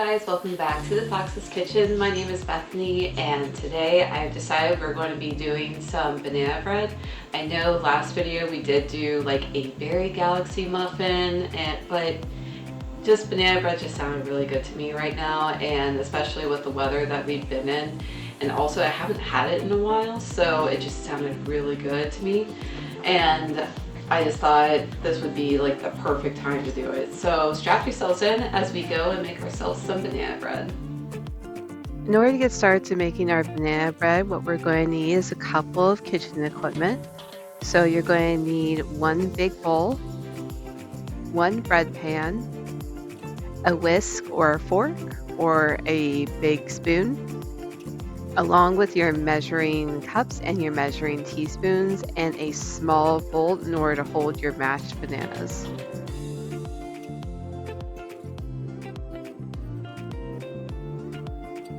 guys, welcome back to the Fox's Kitchen. My name is Bethany and today I've decided we're going to be doing some banana bread. I know last video we did do like a berry galaxy muffin, but just banana bread just sounded really good to me right now, and especially with the weather that we've been in. And also I haven't had it in a while, so it just sounded really good to me. And I just thought this would be like the perfect time to do it. So strap yourselves in as we go and make ourselves some banana bread. In order to get started to making our banana bread, what we're going to need is a couple of kitchen equipment. So you're going to need one big bowl, one bread pan, a whisk or a fork or a big spoon, along with your measuring cups and your measuring teaspoons, and a small bowl in order to hold your mashed bananas.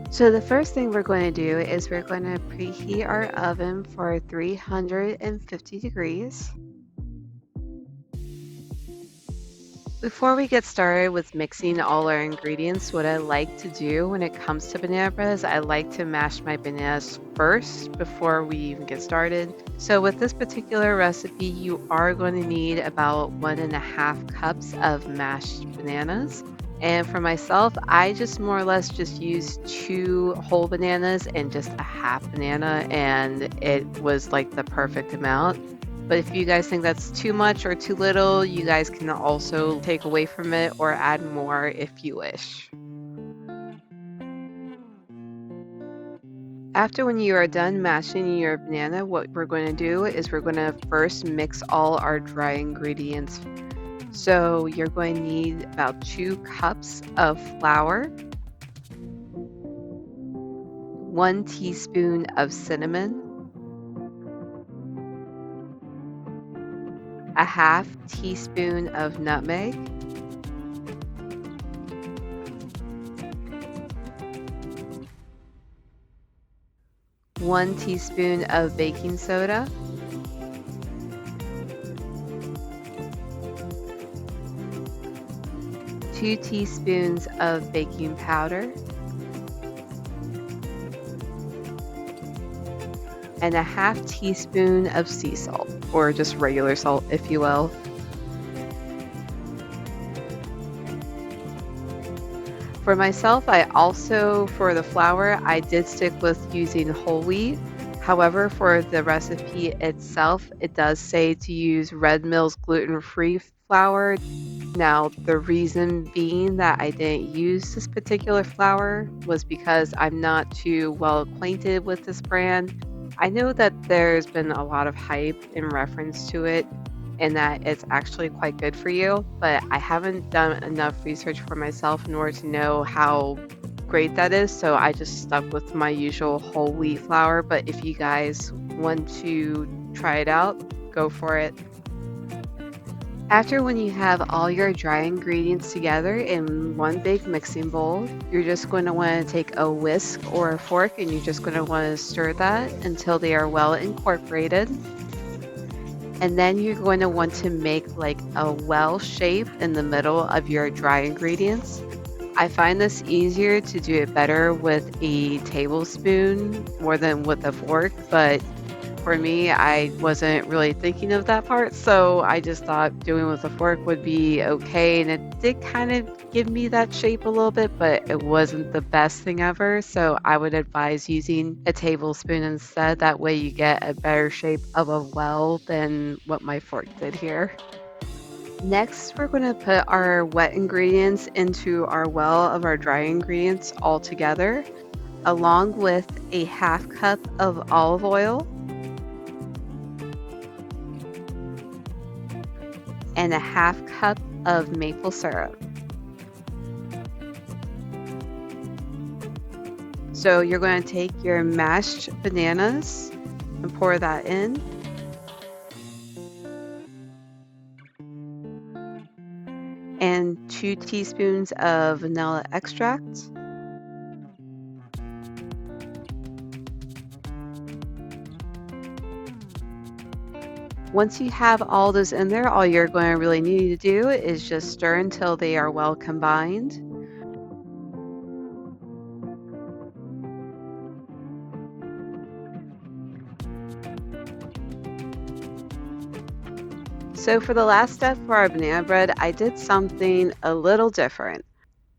So the first thing we're going to do is we're going to preheat our oven for 350 degrees. Before we get started with mixing all our ingredients, what I like to do when it comes to banana bread is I like to mash my bananas first before we even get started. So with this particular recipe, you are going to need about 1.5 cups of mashed bananas. And for myself, I just more or less just used 2 whole bananas and just a half banana, and it was like the perfect amount. But if you guys think that's too much or too little, you guys can also take away from it or add more if you wish. After when you are done mashing your banana, what we're going to do is we're going to first mix all our dry ingredients. So you're going to need about 2 cups of flour, 1 teaspoon of cinnamon, a half teaspoon of nutmeg, one teaspoon of baking soda, 2 teaspoons of baking powder, and a half teaspoon of sea salt, or just regular salt if you will. For myself, I also, for the flour, I did stick with using whole wheat. However, for the recipe itself, it does say to use Red Mill's gluten-free flour. Now, the reason being that I didn't use this particular flour was because I'm not too well acquainted with this brand. I know that there's been a lot of hype in reference to it and that it's actually quite good for you, but I haven't done enough research for myself in order to know how great that is, so I just stuck with my usual whole wheat flour. But if you guys want to try it out, go for it. After when you have all your dry ingredients together in one big mixing bowl, you're just going to want to take a whisk or a fork and you're just going to want to stir that until they are well incorporated. And then you're going to want to make like a well shape in the middle of your dry ingredients. I find this easier to do it better with a tablespoon more than with a fork, but for me, I wasn't really thinking of that part, so I just thought doing with a fork would be okay, and it did kind of give me that shape a little bit, but it wasn't the best thing ever, so I would advise using a tablespoon instead. That way you get a better shape of a well than what my fork did here. Next, we're going to put our wet ingredients into our well of our dry ingredients all together, along with a half cup of olive oil, and a half cup of maple syrup. So you're going to take your mashed bananas and pour that in. And 2 teaspoons of vanilla extract. Once you have all this in there, all you're going to really need to do is just stir until they are well combined. So for the last step for our banana bread, I did something a little different.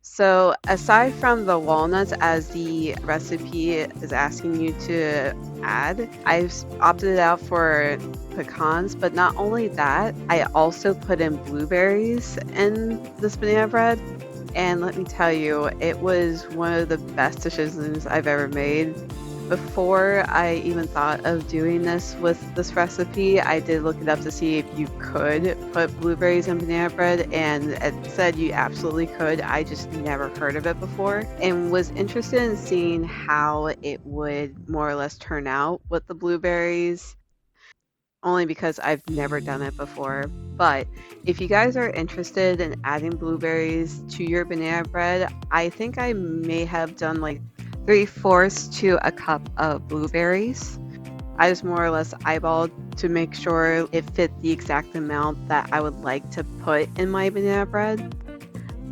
So aside from the walnuts as the recipe is asking you to add, I've opted out for pecans, but not only that, I also put in blueberries in this banana bread. And let me tell you, it was one of the best decisions I've ever made. Before I even thought of doing this with this recipe, I did look it up to see if you could put blueberries in banana bread, and it said you absolutely could. I just never heard of it before and was interested in seeing how it would more or less turn out with the blueberries, only because I've never done it before. But if you guys are interested in adding blueberries to your banana bread, I think I may have done like 3/4 to a cup of blueberries. I just more or less eyeballed to make sure it fit the exact amount that I would like to put in my banana bread.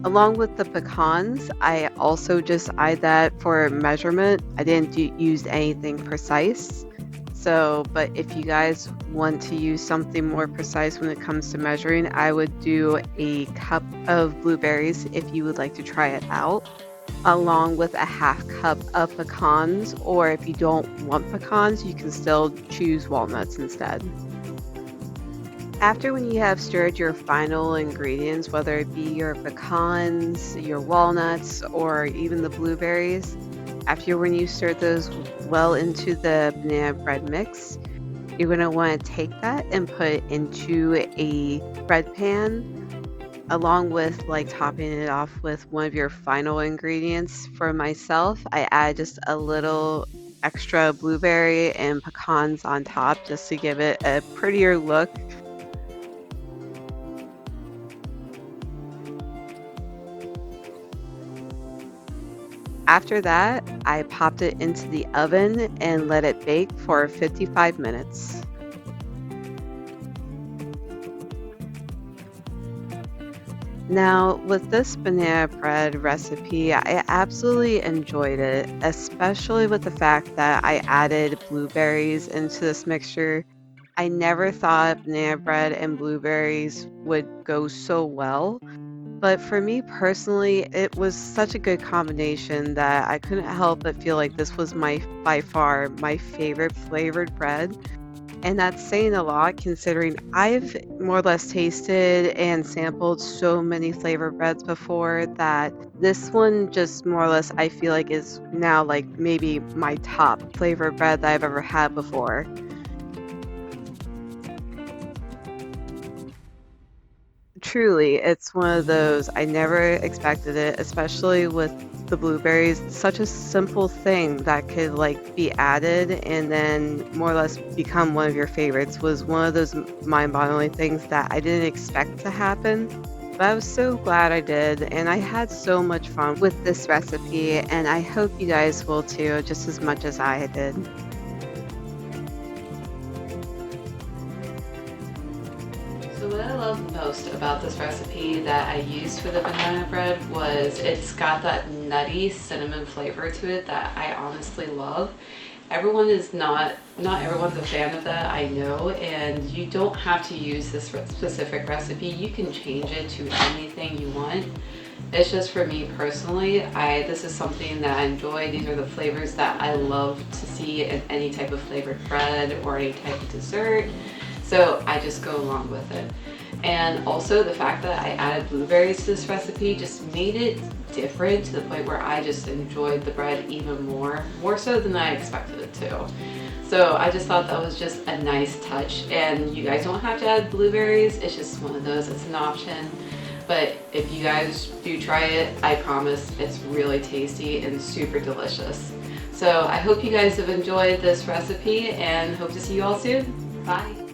Along with the pecans, I also just eyed that for measurement. I didn't use anything precise. So, but if you guys want to use something more precise when it comes to measuring, I would do a cup of blueberries if you would like to try it out, along with a half cup of pecans, or if you don't want pecans, you can still choose walnuts instead. After when you have stirred your final ingredients, whether it be your pecans, your walnuts, or even the blueberries, after when you stir those well into the banana bread mix, you're going to want to take that and put it into a bread pan along with like topping it off with one of your final ingredients. For myself, I add just a little extra blueberry and pecans on top just to give it a prettier look. After that, I popped it into the oven and let it bake for 55 minutes. Now, with this banana bread recipe, I absolutely enjoyed it, especially with the fact that I added blueberries into this mixture. I never thought banana bread and blueberries would go so well, but for me personally, it was such a good combination that I couldn't help but feel like this was by far my favorite flavored bread. And that's saying a lot considering I've more or less tasted and sampled so many flavor breads before that this one just more or less I feel like is now like maybe my top flavor bread that I've ever had before. Truly, it's one of those I never expected it, especially with the blueberries. Such a simple thing that could like be added and then more or less become one of your favorites was one of those mind-boggling things that I didn't expect to happen. But I was so glad I did, and I had so much fun with this recipe, and I hope you guys will too, just as much as I did. So what I love most about this recipe that I used for the banana bread was it's got that nutty cinnamon flavor to it that I honestly love. Everyone is not everyone's a fan of that, I know, and you don't have to use this specific recipe. You can change it to anything you want. It's just for me personally, this is something that I enjoy. These are the flavors that I love to see in any type of flavored bread or any type of dessert. So I just go along with it. And also the fact that I added blueberries to this recipe just made it different to the point where I just enjoyed the bread even more so than I expected it to. So I just thought that was just a nice touch, and you guys don't have to add blueberries. It's just one of those, it's an option. But if you guys do try it, I promise it's really tasty and super delicious. So I hope you guys have enjoyed this recipe and hope to see you all soon. Bye.